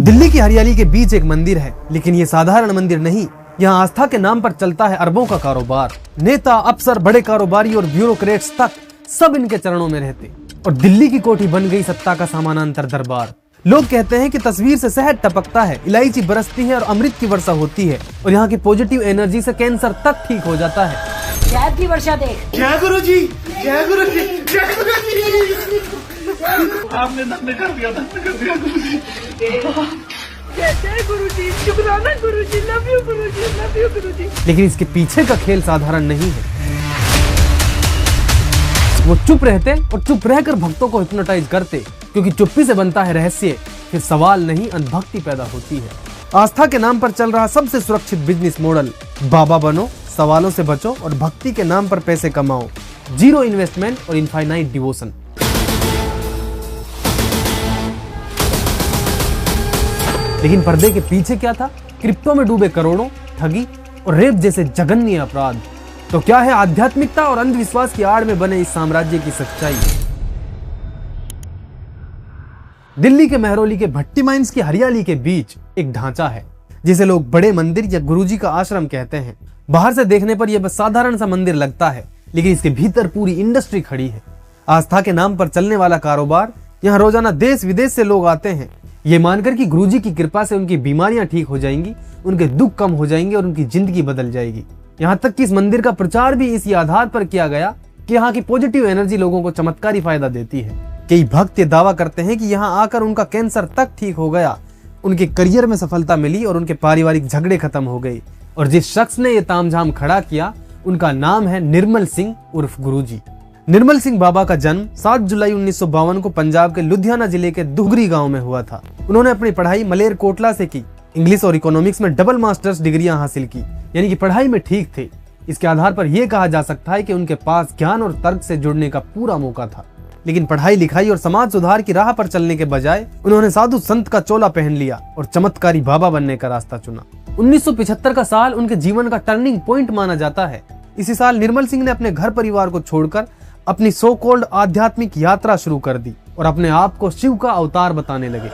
दिल्ली की हरियाली के बीच एक मंदिर है, लेकिन ये साधारण मंदिर नहीं। यहाँ आस्था के नाम पर चलता है अरबों का कारोबार। नेता, अफसर, बड़े कारोबारी और ब्यूरोक्रेट्स तक सब इनके चरणों में रहते और दिल्ली की कोठी बन गई सत्ता का समानांतर दरबार। लोग कहते हैं कि तस्वीर से शहद टपकता है, इलायची बरसती है और अमृत की वर्षा होती है और यहाँ की पॉजिटिव एनर्जी से कैंसर तक ठीक हो जाता है। शहद की वर्षा देख। जय गुरु जी, जय गुरु जी, जय गुरु जी। आपने धन्य कर दिया, धन्य कर दिया गुरु जी। जय गुरु जी, शुक्राना गुरु जी, love you Guru ji, love you गुरु जी। लेकिन इसके पीछे का खेल साधारण नहीं है। वो चुप रहते और चुप रहकर भक्तों को हिप्नोटाइज करते, क्योंकि चुप्पी से बनता है रहस्य। फिर सवाल नहीं, अनभक्ति पैदा होती है। आस्था के नाम पर चल रहा सबसे सुरक्षित बिजनेस मॉडल, बाबा बनो, सवालों से बचो और भक्ति के नाम पर पैसे कमाओ। जीरो इन्वेस्टमेंट और इनफाइनाइट डिवोशन। लेकिन पर्दे के पीछे क्या था? क्रिप्टो में डूबे करोड़ों, ठगी और रेप जैसे जघन्य अपराध। तो क्या है आध्यात्मिकता और अंधविश्वास की आड़ में बने इस साम्राज्य की सच्चाई? दिल्ली के मेहरौली के भट्टी माइंस की हरियाली के बीच एक ढांचा है, जिसे लोग बड़े मंदिर या गुरुजी का आश्रम कहते हैं। बाहर से देखने पर यह बस साधारण सा मंदिर लगता है, लेकिन इसके भीतर पूरी इंडस्ट्री खड़ी है। आस्था के नाम पर चलने वाला कारोबार। यहाँ रोजाना देश विदेश से लोग आते हैं, ये मानकर कि गुरुजी की कृपा से उनकी बीमारियां ठीक हो जाएंगी, उनके दुख कम हो जाएंगे और उनकी जिंदगी बदल जाएगी। यहाँ तक कि इस मंदिर का प्रचार भी इसी आधार पर किया गया कि यहाँ की पॉजिटिव एनर्जी लोगों को चमत्कारी फायदा देती है। कई भक्त ये दावा करते हैं कि यहाँ आकर उनका कैंसर तक ठीक हो गया, उनके करियर में सफलता मिली और उनके पारिवारिक झगड़े खत्म हो गए। और जिस शख्स ने ये तामझाम खड़ा किया, उनका नाम है निर्मल सिंह उर्फ गुरुजी। निर्मल सिंह बाबा का जन्म 7 जुलाई 1952 को पंजाब के लुधियाना जिले के दुगरी गांव में हुआ था। उन्होंने अपनी पढ़ाई मलेरकोटला से की। इंग्लिश और इकोनॉमिक्स में डबल मास्टर्स डिग्रियां हासिल की, यानी कि पढ़ाई में ठीक थे। इसके आधार पर यह कहा जा सकता है कि उनके पास ज्ञान और तर्क से जुड़ने का पूरा मौका था। लेकिन पढ़ाई लिखाई और समाज सुधार की राह पर चलने के बजाय उन्होंने साधु संत का चोला पहन लिया और चमत्कारी बाबा बनने का रास्ता चुना। 1975 का साल उनके जीवन का टर्निंग पॉइंट माना जाता है। इसी साल निर्मल सिंह ने अपने घर परिवार को छोड़कर अपनी सो कॉल्ड आध्यात्मिक यात्रा शुरू कर दी और अपने आप को शिव का अवतार बताने लगे।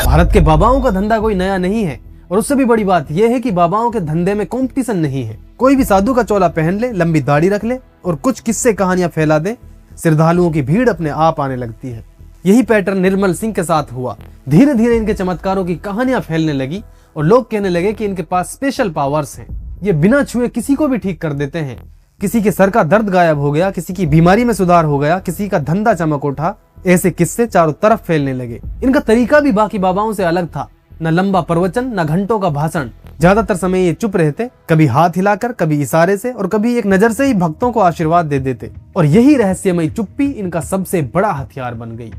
भारत के बाबाओं का धंधा कोई नया नहीं है और उससे भी बड़ी बात यह है कि बाबाओं के धंधे में कंपटीशन नहीं है। कोई भी साधु का चोला पहन ले, लंबी दाढ़ी रख ले और कुछ किस्से कहानियां फैला दे, श्रद्धालुओं की भीड़ अपने आप आने लगती है। यही पैटर्न निर्मल सिंह के साथ हुआ। धीरे धीरे इनके चमत्कारों की कहानियां फैलने लगी और लोग कहने लगे कि इनके पास स्पेशल पावर्स हैं। ये बिना छुए किसी को भी ठीक कर देते हैं। किसी के सर का दर्द गायब हो गया, किसी की बीमारी में सुधार हो गया, किसी का धंधा चमक उठा। ऐसे किस्से चारों तरफ फैलने लगे। इनका तरीका भी बाकी बाबाओं से अलग था। न लंबा प्रवचन, न घंटों का भाषण। ज्यादातर समय ये चुप रहते, कभी हाथ हिलाकर, कभी इशारे से और कभी एक नजर से ही भक्तों को आशीर्वाद दे देते। और यही रहस्यमयी चुप्पी इनका सबसे बड़ा हथियार बन गई।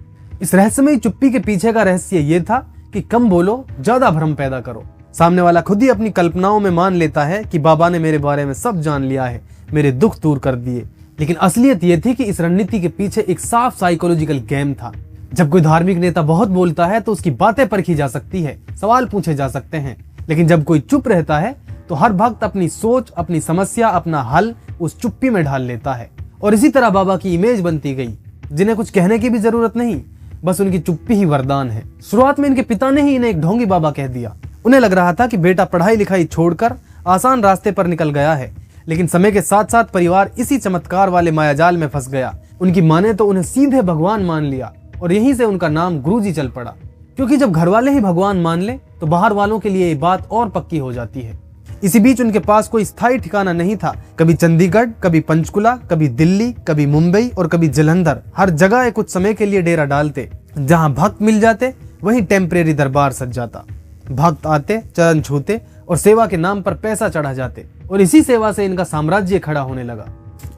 इस रहस्यमयी चुप्पी के पीछे का रहस्य ये था कि कम बोलो, ज्यादा भ्रम पैदा करो। सामने वाला खुद ही अपनी कल्पनाओं में मान लेता है कि बाबा ने मेरे बारे में सब जान लिया है, मेरे दुख दूर कर दिए। लेकिन असलियत यह थी कि इस रणनीति के पीछे एक साफ साइकोलॉजिकल गेम था। जब कोई धार्मिक नेता बहुत बोलता है तो उसकी बातें परखी जा सकती है, सवाल पूछे जा सकते हैं। लेकिन जब कोई चुप रहता है तो हर भक्त अपनी सोच, अपनी समस्या, अपना हल उस चुप्पी में ढाल लेता है। और इसी तरह बाबा की इमेज बनती गई, जिन्हें कुछ कहने की भी जरूरत नहीं, बस उनकी चुप्पी ही वरदान है। शुरुआत में इनके पिता ने ही इन्हें एक ढोंगी बाबा कह दिया। उन्हें लग रहा था कि बेटा पढ़ाई लिखाई छोड़कर आसान रास्ते पर निकल गया है। लेकिन समय के साथ साथ परिवार इसी चमत्कार वाले मायाजाल में फंस गया। उनकी मां ने तो उन्हें सीधे भगवान मान लिया और यहीं से उनका नाम गुरुजी चल पड़ा। क्योंकि जब घर वाले ही भगवान मान ले तो बाहर वालों के लिए ये बात और पक्की हो जाती है। इसी बीच उनके पास कोई स्थायी ठिकाना नहीं था। कभी चंडीगढ़, कभी पंचकुला, कभी दिल्ली, कभी मुंबई और कभी जलंधर। हर जगह कुछ समय के लिए डेरा डालते। जहां भक्त मिल जाते वहीं टेम्परेरी दरबार सज जाता। भक्त आते, चरण छूते और सेवा के नाम पर पैसा चढ़ा जाते और इसी सेवा से इनका साम्राज्य खड़ा होने लगा।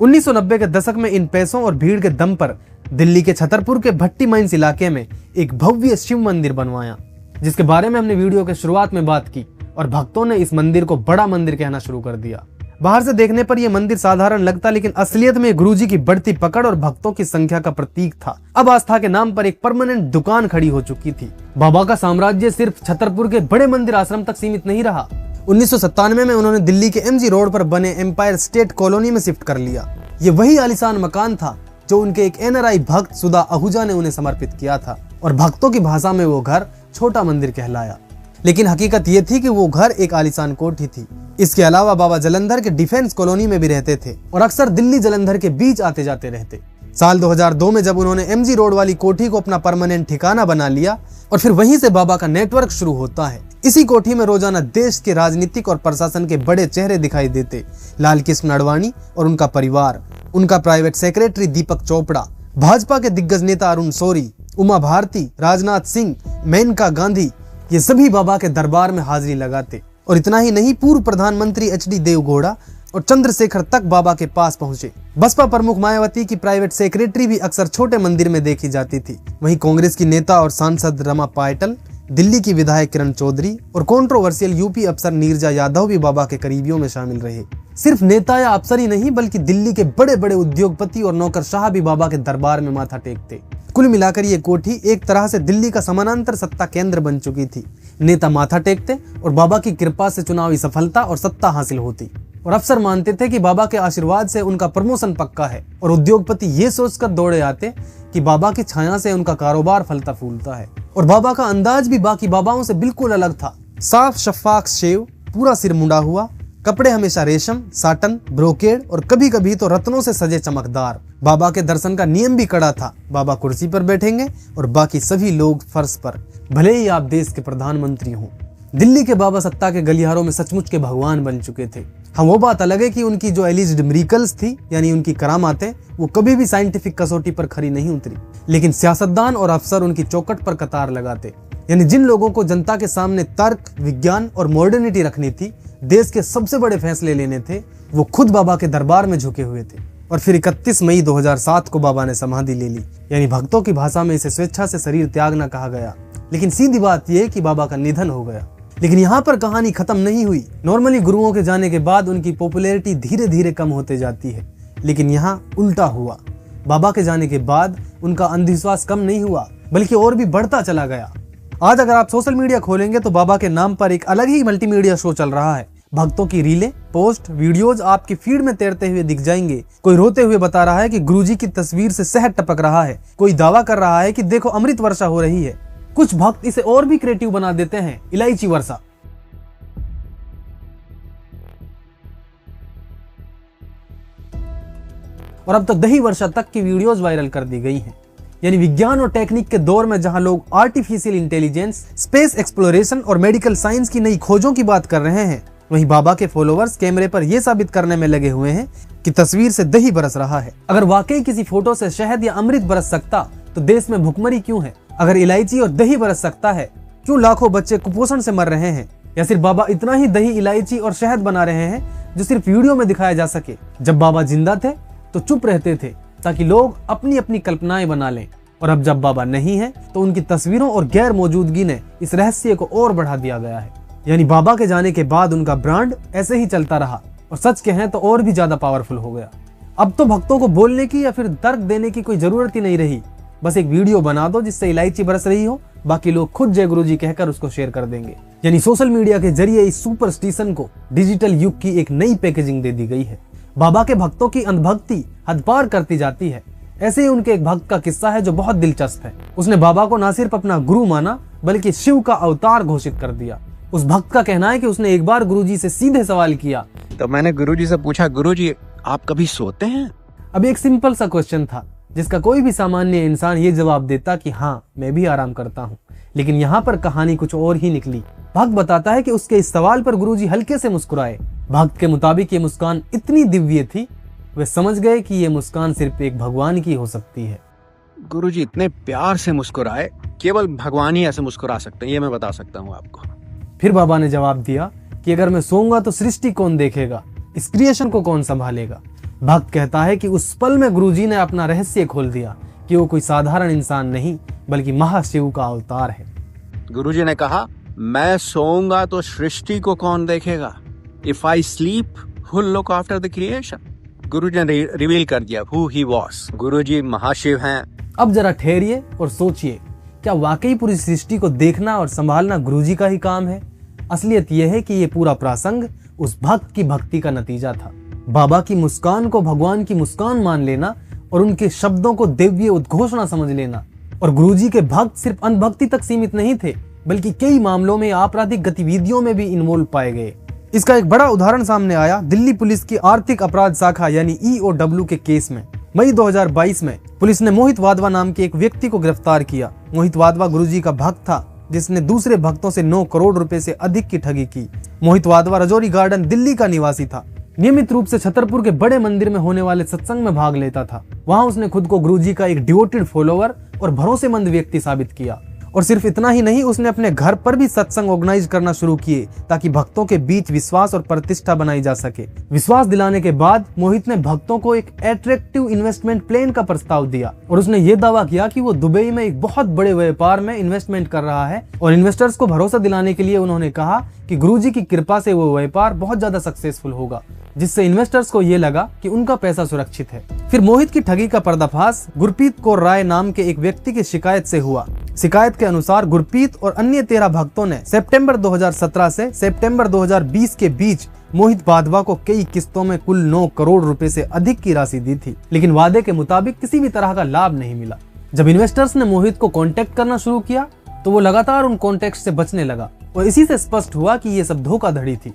1990 के दशक में इन पैसों और भीड़ के दम पर दिल्ली के छतरपुर के भट्टी माइंस इलाके में एक भव्य शिव मंदिर बनवाया, जिसके बारे में हमने वीडियो के शुरुआत में बात की। और भक्तों ने इस मंदिर को बड़ा मंदिर कहना शुरू कर दिया। बाहर से देखने पर यह मंदिर साधारण लगता, लेकिन असलियत में गुरुजी की बढ़ती पकड़ और भक्तों की संख्या का प्रतीक था। अब आस्था के नाम पर एक परमानेंट दुकान खड़ी हो चुकी थी। बाबा का साम्राज्य सिर्फ छतरपुर के बड़े मंदिर आश्रम तक सीमित नहीं रहा। 1997 में उन्होंने दिल्ली के MG रोड पर बने एम्पायर स्टेट कॉलोनी में शिफ्ट कर लिया। ये वही आलीशान मकान था जो उनके एक NRI भक्त सुधा आहूजा ने उन्हें समर्पित किया था। और भक्तों की भाषा में वो घर छोटा मंदिर कहलाया। लेकिन हकीकत ये थी कि वो घर एक आलीशान कोठी थी। इसके अलावा बाबा जालंधर के डिफेंस कॉलोनी में भी रहते थे और अक्सर दिल्ली जालंधर के बीच आते जाते रहते। साल 2002 में जब उन्होंने MG रोड वाली कोठी को अपना परमानेंट ठिकाना बना लिया और फिर वहीं से बाबा का नेटवर्क शुरू होता है। इसी कोठी में रोजाना देश के राजनीतिक और प्रशासन के बड़े चेहरे दिखाई देते। लाल कृष्ण आडवाणी और उनका परिवार, उनका प्राइवेट सेक्रेटरी दीपक चोपड़ा, भाजपा के दिग्गज नेता अरुण शौरी, उमा भारती, राजनाथ सिंह, मेनका गांधी, ये सभी बाबा के दरबार में हाजिरी लगाते। और इतना ही नहीं, पूर्व प्रधानमंत्री HD देवगौड़ा और चंद्रशेखर तक बाबा के पास पहुंचे। बसपा प्रमुख मायावती की प्राइवेट सेक्रेटरी भी अक्सर छोटे मंदिर में देखी जाती थी। वहीं कांग्रेस की नेता और सांसद रमा पाटिल, दिल्ली की विधायक किरण चौधरी और कंट्रोवर्शियल यूपी अफसर नीरजा यादव भी बाबा के करीबियों में शामिल रहे। सिर्फ नेता या अफसर ही नहीं, बल्कि दिल्ली के बड़े बड़े उद्योगपति और नौकरशाह भी बाबा के दरबार में माथा टेकते। कुल मिलाकर ये कोठी एक तरह से दिल्ली का समानांतर सत्ता केंद्र बन चुकी थी। नेता माथा टेकते और बाबा की कृपा से चुनावी सफलता और सत्ता हासिल होती। और अफसर मानते थे कि बाबा के आशीर्वाद से उनका प्रमोशन पक्का है। और उद्योगपति ये सोचकर दौड़े आते कि बाबा की छाया से उनका कारोबार फलता फूलता है। और बाबा का अंदाज भी बाकी बाबाओं से बिल्कुल अलग था। साफ शफाक शेव, पूरा सिर मुंडा हुआ, कपड़े हमेशा रेशम, साटन, ब्रोकेड और कभी कभी तो रत्नों से सजे चमकदार। बाबा के दर्शन का नियम भी कड़ा था। बाबा कुर्सी पर बैठेंगे और बाकी सभी लोग फर्श पर, भले ही आप देश के प्रधानमंत्री हों। दिल्ली के बाबा सत्ता के गलियारों में सचमुच के भगवान बन चुके थे। हाँ, वो बात अलग है कि उनकी जो एलिज्ड मिरेकल्स थी, यानी उनकी करामातें, वो कभी भी साइंटिफिक कसौटी पर खरी नहीं उतरी। लेकिन सियासतदान और अफसर उनकी चौखट पर कतार लगाते। यानी जिन लोगों को जनता के सामने तर्क, विज्ञान और मॉडर्निटी रखनी थी, देश के सबसे बड़े फैसले लेने थे, वो खुद बाबा के दरबार में झुके हुए थे। और फिर 31 मई 2007 को बाबा ने समाधि ले ली। यानी भक्तों की भाषा में इसे स्वेच्छा से शरीर त्यागना कहा गया। लेकिन सीधी बात यह कि बाबा का निधन हो गया। लेकिन यहाँ पर कहानी खत्म नहीं हुई। नॉर्मली गुरुओं के जाने के बाद उनकी पॉपुलैरिटी धीरे धीरे कम होते जाती है, लेकिन यहाँ उल्टा हुआ। बाबा के जाने के बाद उनका अंधविश्वास कम नहीं हुआ, बल्कि और भी बढ़ता चला गया। आज अगर आप सोशल मीडिया खोलेंगे तो बाबा के नाम पर एक अलग ही मल्टीमीडिया शो चल रहा है। भक्तों की रीलें, पोस्ट, वीडियोज आपकी फीड में तैरते हुए दिख जाएंगे। कोई रोते हुए बता रहा है कि गुरुजी की तस्वीर से शहद टपक रहा है। कोई दावा कर रहा है कि देखो अमृत वर्षा हो रही है। कुछ भक्त इसे और भी क्रिएटिव बना देते हैं, इलायची वर्षा। और अब तो दही वर्षा तक की वीडियोस वायरल कर दी गई हैं। यानी विज्ञान और टेक्निक के दौर में जहां लोग आर्टिफिशियल इंटेलिजेंस, स्पेस एक्सप्लोरेशन और मेडिकल साइंस की नई खोजों की बात कर रहे हैं, वहीं बाबा के फॉलोअर्स कैमरे पर यह साबित करने में लगे हुए हैं कि तस्वीर से दही बरस रहा है। अगर वाकई किसी फोटो से शहद या अमृत बरस सकता तो देश में भुखमरी क्यों है? अगर इलायची और दही बरस सकता है, क्यों लाखों बच्चे कुपोषण से मर रहे हैं? या सिर्फ बाबा इतना ही दही, इलायची और शहद बना रहे हैं जो सिर्फ वीडियो में दिखाया जा सके? जब बाबा जिंदा थे तो चुप रहते थे ताकि लोग अपनी अपनी कल्पनाएं बना लें, और अब जब बाबा नहीं है तो उनकी तस्वीरों और गैर मौजूदगी ने इस रहस्य को और बढ़ा दिया गया है। यानी बाबा के जाने के बाद उनका ब्रांड ऐसे ही चलता रहा और सच कहें तो और भी ज्यादा पावरफुल हो गया। अब तो भक्तों को बोलने की या फिर तर्क देने की कोई जरूरत ही नहीं रही। बस एक वीडियो बना दो जिससे इलायची बरस रही हो, बाकी लोग खुद जय गुरुजी कहकर उसको शेयर कर देंगे। यानी सोशल मीडिया के जरिए इस सुपरस्टिशन को डिजिटल युग की एक नई पैकेजिंग दे दी गई है। बाबा के भक्तों की अंधभक्ति हद पार करती जाती है। ऐसे ही उनके एक भक्त का किस्सा है जो बहुत दिलचस्प है। उसने बाबा को न सिर्फ अपना गुरु माना बल्कि शिव का अवतार घोषित कर दिया। उस भक्त का कहना है कि उसने एक बार गुरुजी से सीधे सवाल किया। तो मैंने गुरुजी से पूछा, गुरुजी आप कभी सोते हैं? अब एक सिंपल सा क्वेश्चन था जिसका कोई भी सामान्य इंसान ये जवाब देता कि हाँ, मैं भी आराम करता हूँ। लेकिन यहाँ पर कहानी कुछ और ही निकली। भक्त बताता है कि उसके इस सवाल पर गुरुजी हल्के से मुस्कुराए। भक्त के मुताबिक ये मुस्कान इतनी दिव्य थी, वे समझ गए कि ये मुस्कान सिर्फ एक भगवान की हो सकती है। गुरुजी इतने प्यार से मुस्कुराए, केवल भगवान ही ऐसे मुस्कुरा सकते हैं, ये मैं बता सकता हूँ आपको। फिर बाबा ने जवाब दिया कि अगर मैं सोऊंगा तो सृष्टि कौन देखेगा, इस क्रिएशन को कौन संभालेगा? भक्त कहता है कि उस पल में गुरुजी ने अपना रहस्य खोल दिया कि वो कोई साधारण इंसान नहीं बल्कि महाशिव का अवतार है। गुरुजी ने कहा, मैं सोऊंगा तो सृष्टि को कौन देखेगा? If I sleep, who'll look after the creation? गुरुजी ने रिवील कर दिया who he was। गुरुजी महाशिव हैं। अब जरा ठहरिए और सोचिए, क्या वाकई पूरी सृष्टि को देखना और संभालना गुरुजी का ही काम है? असलियत यह है कि ये पूरा प्रसंग उस भक्त की भक्ति का नतीजा था। बाबा की मुस्कान को भगवान की मुस्कान मान लेना और उनके शब्दों को दिव्य उद्घोषणा समझ लेना। और गुरुजी के भक्त सिर्फ अनभक्ति तक सीमित नहीं थे, बल्कि कई मामलों में आपराधिक गतिविधियों में भी इन्वॉल्व पाए गए। इसका एक बड़ा उदाहरण सामने आया दिल्ली पुलिस की आर्थिक अपराध शाखा यानी EOW के केस में। मई 2022 में पुलिस ने मोहित वाधवा नाम के एक व्यक्ति को गिरफ्तार किया। मोहित वाधवा गुरुजी का भक्त था जिसने दूसरे भक्तों से 9 करोड़ रुपए से अधिक की ठगी की। मोहित वाधवा रजौरी गार्डन दिल्ली का निवासी था। नियमित रूप से छतरपुर के बड़े मंदिर में होने वाले सत्संग में भाग लेता था। वहां उसने खुद को गुरुजी का एक डिवोटेड फॉलोवर और भरोसेमंद व्यक्ति साबित किया। और सिर्फ इतना ही नहीं, उसने अपने घर पर भी सत्संग ऑर्गेनाइज करना शुरू किए ताकि भक्तों के बीच विश्वास और प्रतिष्ठा बनाई जा सके। विश्वास दिलाने के बाद मोहित ने भक्तों को एक अट्रैक्टिव इन्वेस्टमेंट प्लान का प्रस्ताव दिया और उसने ये दावा किया कि वो दुबई में एक बहुत बड़े व्यापार में इन्वेस्टमेंट कर रहा है। और इन्वेस्टर्स को भरोसा दिलाने के लिए उन्होंने कहा कि गुरुजी की कृपा से वो व्यापार बहुत ज्यादा सक्सेसफुल होगा, जिससे इन्वेस्टर्स को ये लगा कि उनका पैसा सुरक्षित है। फिर मोहित की ठगी का पर्दाफाश गुरप्रीत कौर राय नाम के एक व्यक्ति की शिकायत से हुआ। शिकायत के अनुसार गुरप्रीत और अन्य 13 भक्तों ने सितंबर 2017 से सितंबर 2020 के बीच मोहित वाधवा को कई किस्तों में कुल 9 करोड़ रुपए से अधिक की राशि दी थी, लेकिन वादे के मुताबिक किसी भी तरह का लाभ नहीं मिला। जब इन्वेस्टर्स ने मोहित को कांटेक्ट करना शुरू किया तो वो लगातार उन कॉन्टेक्ट से बचने लगा और इसी से स्पष्ट हुआ कि ये सब धोखाधड़ी थी।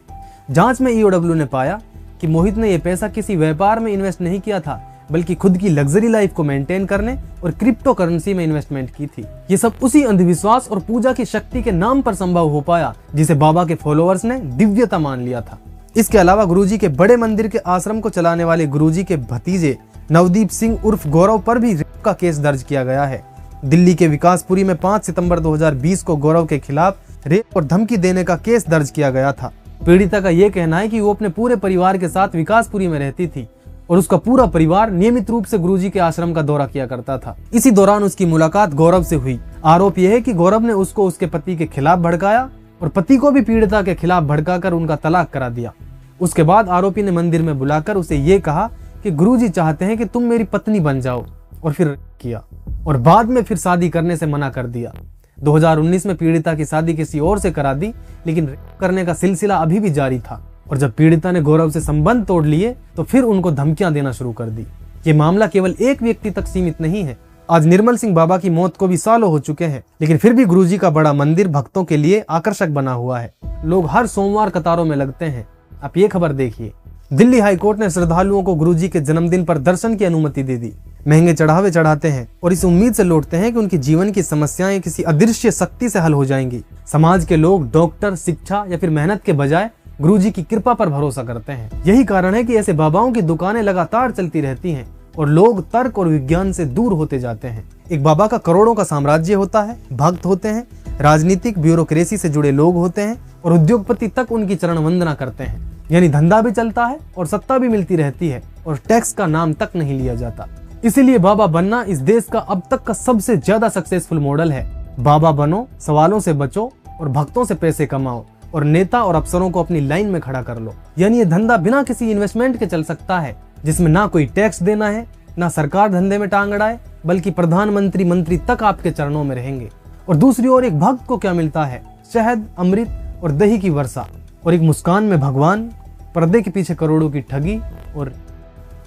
जांच में EOW ने पाया कि मोहित ने यह पैसा किसी व्यापार में इन्वेस्ट नहीं किया था, बल्कि खुद की लग्जरी लाइफ को मेंटेन करने और क्रिप्टो करेंसी में इन्वेस्टमेंट की थी। ये सब उसी अंधविश्वास और पूजा की शक्ति के नाम पर संभव हो पाया जिसे बाबा के फॉलोअर्स ने दिव्यता मान लिया था। इसके अलावा गुरुजी के बड़े मंदिर के आश्रम को चलाने वाले गुरुजी के भतीजे नवदीप सिंह उर्फ गौरव पर भी रेप का केस दर्ज किया गया है। दिल्ली के विकासपुरी में 5 सितंबर 2020 को गौरव के खिलाफ रेप और धमकी देने का केस दर्ज किया गया था। पीड़िता का यह कहना है कि वो अपने पूरे परिवार के साथ विकासपुरी में रहती थी और उसका पूरा परिवार नियमित रूप से गुरुजी के आश्रम का दौरा किया करता था। इसी दौरान उसकी मुलाकात गौरव से हुई। आरोप यह है कि गौरव ने उसको उसके पति के खिलाफ भड़काया और पति को भी पीड़िता के खिलाफ भड़काकर उनका तलाक करा दिया। उसके बाद आरोपी ने मंदिर में बुलाकर उसे ये कहा कि गुरुजी चाहते हैं कि तुम मेरी पत्नी बन जाओ, और फिर किया और बाद में फिर शादी करने से मना कर दिया। 2019 में पीड़िता की शादी किसी और से करा दी, लेकिन रेप करने का सिलसिला अभी भी जारी था और जब पीड़िता ने गौरव से संबंध तोड़ लिए तो फिर उनको धमकियां देना शुरू कर दी। ये मामला केवल एक व्यक्ति तक सीमित नहीं है। आज निर्मल सिंह बाबा की मौत को भी सालों हो चुके हैं, लेकिन फिर भी गुरुजी का बड़ा मंदिर भक्तों के लिए आकर्षक बना हुआ है। लोग हर सोमवार कतारों में लगते हैं। आप ये खबर देखिए, दिल्ली हाईकोर्ट ने श्रद्धालुओं को गुरुजी के जन्मदिन पर दर्शन की अनुमति दे दी। महंगे चढ़ावे चढ़ाते हैं और इस उम्मीद से लौटते हैं कि उनकी जीवन की समस्याएं किसी अदृश्य शक्ति से हल हो जाएंगी। समाज के लोग डॉक्टर, शिक्षा या फिर मेहनत के बजाय गुरुजी की कृपा पर भरोसा करते हैं। यही कारण है कि ऐसे बाबाओं की दुकानें लगातार चलती रहती हैं और लोग तर्क और विज्ञान से दूर होते जाते हैं। एक बाबा का करोड़ों का साम्राज्य होता है, भक्त होते हैं, राजनीतिक ब्यूरोक्रेसी से जुड़े लोग होते हैं और उद्योगपति तक उनकी चरण वंदना करते हैं। यानी धंधा भी चलता है और सत्ता भी मिलती रहती है और टैक्स का नाम तक नहीं लिया जाता। इसीलिए बाबा बनना इस देश का अब तक का सबसे ज्यादा सक्सेसफुल मॉडल है। बाबा बनो, सवालों से बचो और भक्तों से पैसे कमाओ और नेता और अफसरों को अपनी लाइन में खड़ा कर लो। यानी ये धंधा बिना किसी इन्वेस्टमेंट के चल सकता है, जिसमें ना कोई टैक्स देना है, ना सरकार धंधे में टांग अड़ाए, बल्कि प्रधानमंत्री, मंत्री तक आपके चरणों में रहेंगे। और दूसरी ओर एक भक्त को क्या मिलता है? शहद, अमृत और दही की वर्षा और एक मुस्कान में भगवान, पर्दे के पीछे करोड़ों की ठगी। और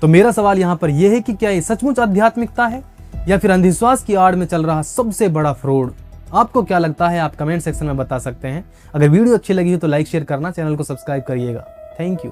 तो मेरा सवाल यहाँ पर यह है कि क्या ये सचमुच आध्यात्मिकता है या फिर अंधविश्वास की आड़ में चल रहा सबसे बड़ा फ्रॉड? आपको क्या लगता है? आप कमेंट सेक्शन में बता सकते हैं। अगर वीडियो अच्छी लगी हो तो लाइक शेयर करना, चैनल को सब्सक्राइब करिएगा। Thank you.